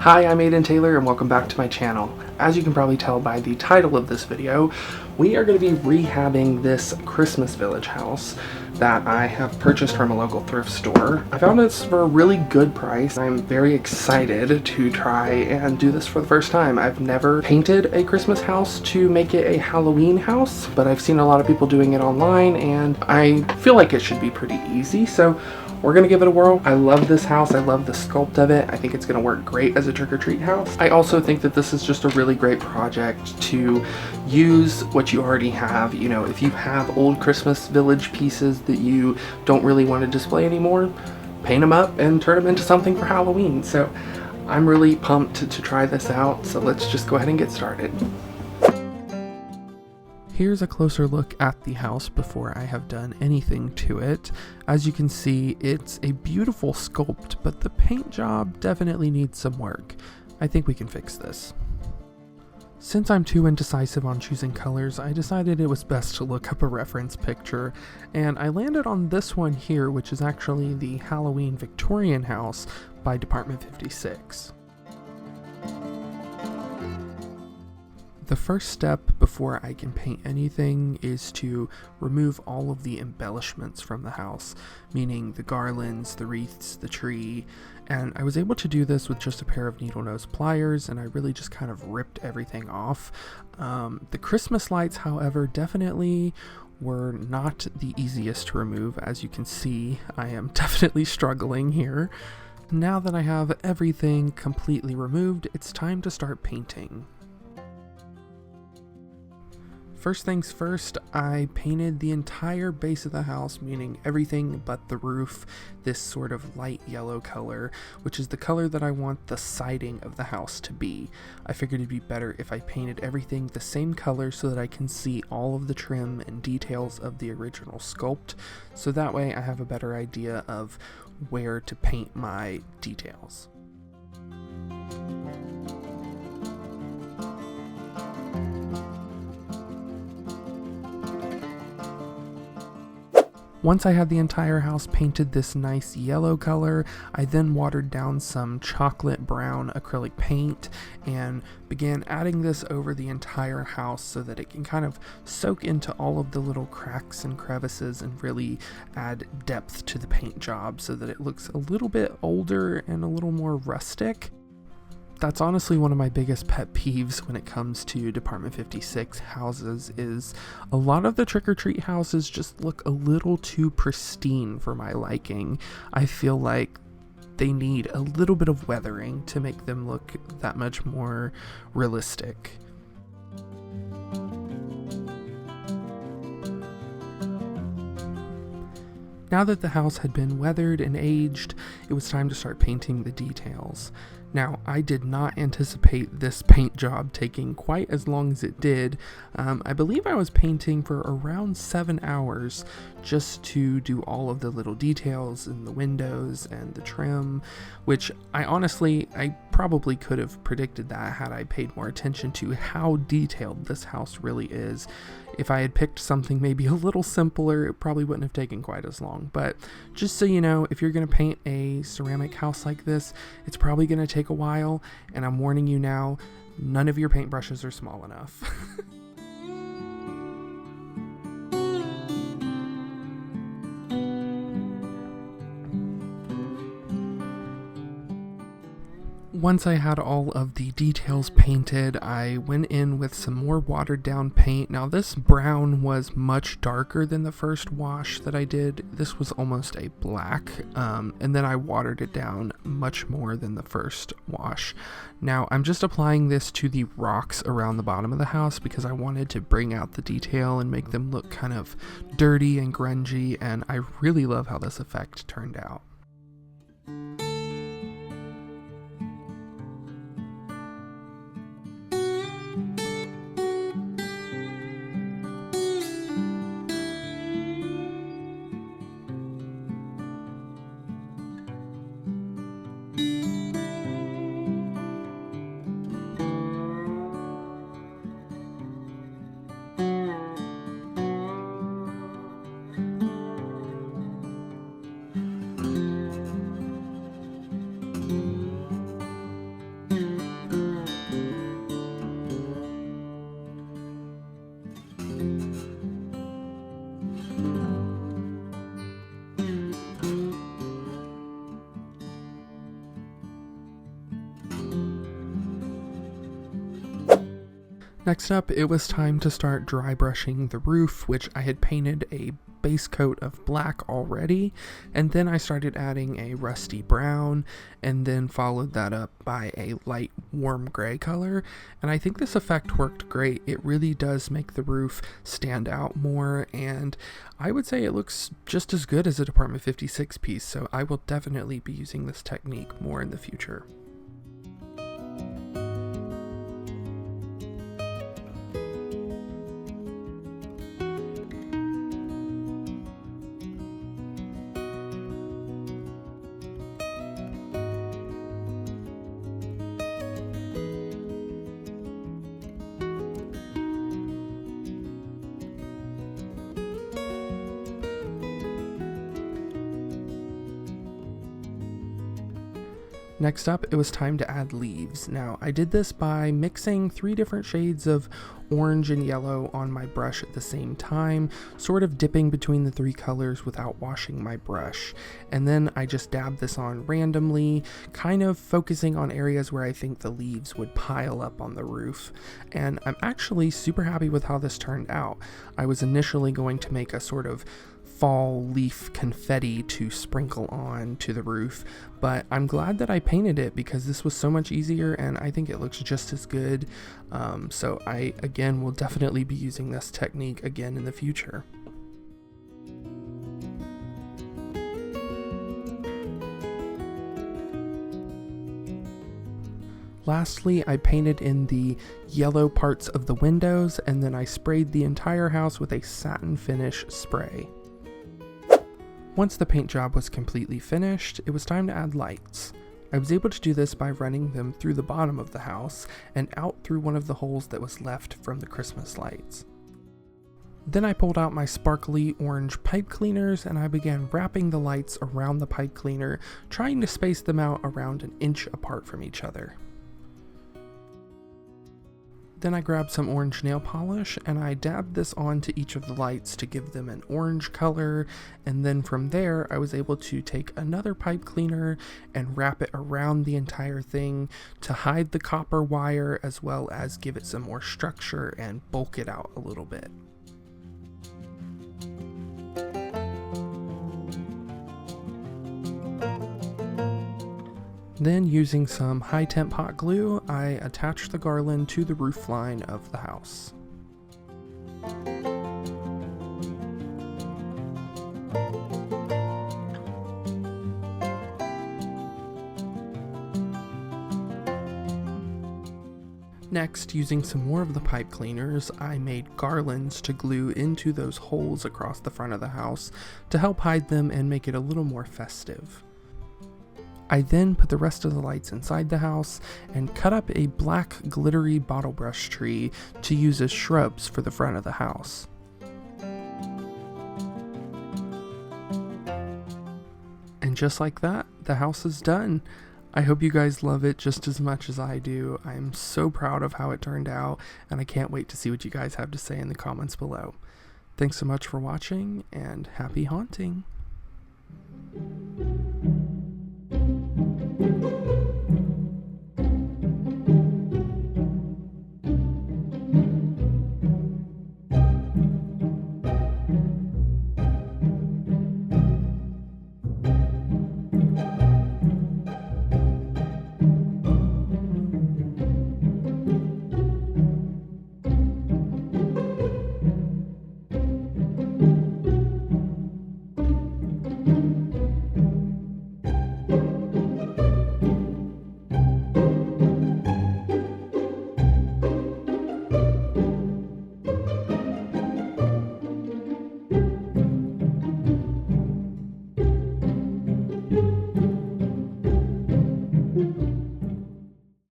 Hi, I'm Aiden Taylor and welcome back to my channel. As you can probably tell by the title of this video, we are going to be rehabbing this Christmas village house that I have purchased from a local thrift store. I found this for a really good price. I'm very excited to try and do this for the first time. I've never painted a Christmas house to make it a Halloween house, but I've seen a lot of people doing it online and I feel like it should be pretty easy. So we're gonna give it a whirl. I love this house. I love the sculpt of it. I think it's gonna work great as a trick-or-treat house. I also think that this is just a really great project to use what you already have. You know, if you have old Christmas village pieces that you don't really want to display anymore, paint them up and turn them into something for Halloween. So I'm really pumped to try this out. So let's just go ahead and get started. Here's a closer look at the house before I have done anything to it. As you can see, it's a beautiful sculpt, but the paint job definitely needs some work. I think we can fix this. Since I'm too indecisive on choosing colors, I decided it was best to look up a reference picture, and I landed on this one here, which is actually the Halloween Victorian house by Department 56. The first step before I can paint anything is to remove all of the embellishments from the house, meaning the garlands, the wreaths, the tree, and I was able to do this with just a pair of needle nose pliers, and I really just kind of ripped everything off. The Christmas lights, however, definitely were not the easiest to remove. As you can see, I am definitely struggling here. Now that I have everything completely removed, it's time to start painting. First things first, I painted the entire base of the house, meaning everything but the roof, this sort of light yellow color, which is the color that I want the siding of the house to be. I figured it'd be better if I painted everything the same color so that I can see all of the trim and details of the original sculpt, so that way I have a better idea of where to paint my details. Once I had the entire house painted this nice yellow color, I then watered down some chocolate brown acrylic paint and began adding this over the entire house so that it can kind of soak into all of the little cracks and crevices and really add depth to the paint job so that it looks a little bit older and a little more rustic. That's honestly one of my biggest pet peeves when it comes to Department 56 houses is a lot of the trick-or-treat houses just look a little too pristine for my liking. I feel like they need a little bit of weathering to make them look that much more realistic. Now that the house had been weathered and aged, it was time to start painting the details. Now, I did not anticipate this paint job taking quite as long as it did. I believe I was painting for around 7 hours just to do all of the little details in the windows and the trim, which I probably could have predicted that had I paid more attention to how detailed this house really is. If I had picked something maybe a little simpler, it probably wouldn't have taken quite as long. But just so you know, if you're going to paint a ceramic house like this, it's probably going to take a while, and I'm warning you now, none of your paintbrushes are small enough. Once I had all of the details painted, I went in with some more watered down paint. Now this brown was much darker than the first wash that I did. This was almost a black, and then I watered it down much more than the first wash. Now I'm just applying this to the rocks around the bottom of the house because I wanted to bring out the detail and make them look kind of dirty and grungy, and I really love how this effect turned out. Next up, it was time to start dry brushing the roof, which I had painted a base coat of black already, and then I started adding a rusty brown, and then followed that up by a light warm gray color, and I think this effect worked great. It really does make the roof stand out more, and I would say it looks just as good as a Department 56 piece, so I will definitely be using this technique more in the future. Next up, it was time to add leaves. Now, I did this by mixing 3 different shades of orange and yellow on my brush at the same time, sort of dipping between the 3 colors without washing my brush. And then I just dabbed this on randomly, kind of focusing on areas where I think the leaves would pile up on the roof. And I'm actually super happy with how this turned out. I was initially going to make a sort of fall leaf confetti to sprinkle on to the roof, but I'm glad that I painted it because this was so much easier and I think it looks just as good. So I again will definitely be using this technique again in the future. Lastly, I painted in the yellow parts of the windows, and then I sprayed the entire house with a satin finish spray. Once the paint job was completely finished, it was time to add lights. I was able to do this by running them through the bottom of the house and out through one of the holes that was left from the Christmas lights. Then I pulled out my sparkly orange pipe cleaners and I began wrapping the lights around the pipe cleaner, trying to space them out around an inch apart from each other. Then I grabbed some orange nail polish and I dabbed this onto each of the lights to give them an orange color, and then from there I was able to take another pipe cleaner and wrap it around the entire thing to hide the copper wire as well as give it some more structure and bulk it out a little bit. Then, using some high temp hot glue, I attached the garland to the roof line of the house. Next, using some more of the pipe cleaners, I made garlands to glue into those holes across the front of the house to help hide them and make it a little more festive. I then put the rest of the lights inside the house and cut up a black glittery bottle brush tree to use as shrubs for the front of the house. And just like that, the house is done. I hope you guys love it just as much as I do. I'm so proud of how it turned out, and I can't wait to see what you guys have to say in the comments below. Thanks so much for watching, and happy haunting!